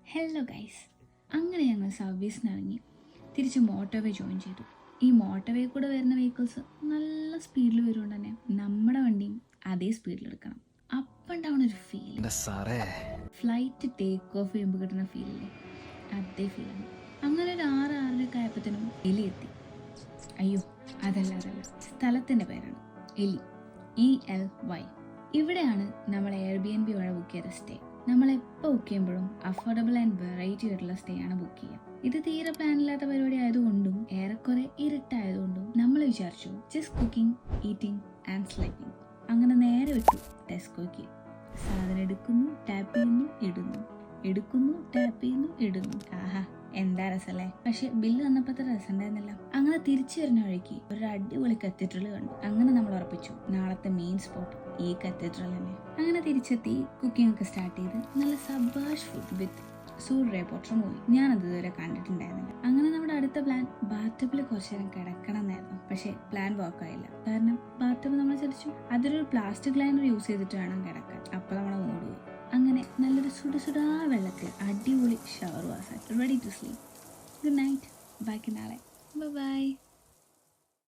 Hello guys, അങ്ങനെ ഞങ്ങൾ സർവീസിന് ഇറങ്ങി തിരിച്ച് മോട്ടോവേ ജോയിൻ ചെയ്തു. ഈ മോട്ടോവേ കൂടെ വരുന്ന വെഹിക്കിൾസ് നല്ല സ്പീഡിൽ വരുകൊണ്ട് തന്നെ നമ്മുടെ വണ്ടിയും അതേ സ്പീഡിൽ എടുക്കണം. അപ്പം ഉണ്ടാവുന്ന ഒരു ഫീൽ, ഫ്ലൈറ്റ് ടേക്ക് ഓഫ് ചെയ്യുമ്പോൾ കിട്ടുന്ന ഫീലില്ലേ, അതേ ഫീലാണ്. അങ്ങനെ ഒരു 6-6:30 ആയപ്പോഴത്തേനും എലി എത്തി. അയ്യോ, അതല്ല, സ്ഥലത്തിൻ്റെ പേരാണ് എലി, ELY. ഇവിടെയാണ് നമ്മൾ Airbnb വഴി ബുക്ക് ചെയ്ത സ്റ്റേ. നമ്മളെപ്പോൾ ബുക്ക് ചെയ്യുമ്പോഴും അഫോർഡബിൾ ആൻഡ് വെറൈറ്റി ആയിട്ടുള്ള സ്റ്റേ ആണ് ബുക്ക് ചെയ്യുക. ഇത് തീരെ പ്ലാനില്ലാത്ത പരിപാടി ആയതുകൊണ്ടും ഏറെക്കുറെ ഇരുട്ടായതുകൊണ്ടും നമ്മൾ വിചാരിച്ചു just cooking, eating and sleeping. അങ്ങനെ നേരെ വിട്ടു ടെസ്കോയ്ക്ക്. സാധനം എടുക്കുന്നു, ടാപ്പ് ചെയ്യുന്നു, ഇടുന്നു, എടുക്കുന്നു, ടാപ്പ് ചെയ്യുന്നു, ഇടുന്നു. ആഹാ, എന്താ രസല്ലേ. പക്ഷെ ബില്ല് വന്നപ്പോഴത്തെ രസം ഉണ്ടായിരുന്നില്ല. അങ്ങനെ തിരിച്ചു വരുന്ന വഴിക്ക് ഒരു അടിപൊളി കത്തീഡ്രൽ കണ്ടു. അങ്ങനെ നമ്മൾ ഉറപ്പിച്ചു നാളത്തെ മെയിൻ സ്പോട്ട് ഈ കത്തീഡ്രൽ തന്നെ. അങ്ങനെ തിരിച്ചെത്തി കുക്കിംഗ് ഒക്കെ സ്റ്റാർട്ട് ചെയ്ത് നല്ല സബാഷ് ഫുഡ് വിത്ത് സൂര്യ പോട്ടർ മൂവി. ഞാനത് ഇതുവരെ കണ്ടിട്ടുണ്ടായിരുന്നില്ല. അങ്ങനെ നമ്മുടെ അടുത്ത പ്ലാൻ ബാത്തബിൽ കുറച്ചു നേരം കിടക്കണം എന്നായിരുന്നു. പക്ഷെ പ്ലാൻ വർക്കായില്ല. കാരണം ബാത്തബ് നമ്മൾ ചലിച്ചു അതിലൊരു പ്ലാസ്റ്റിക് ലൈനർ യൂസ് ചെയ്തിട്ട് വേണം കിടക്കാൻ. അപ്പൊ നമ്മുടെ മൂഡ് പോയി. അങ്ങനെ നല്ലൊരു സുടാ വെള്ളത്തിൽ അടിപൊളി shower was ready to sleep. Good night, ബാക്കി നാളെ. ബൈ.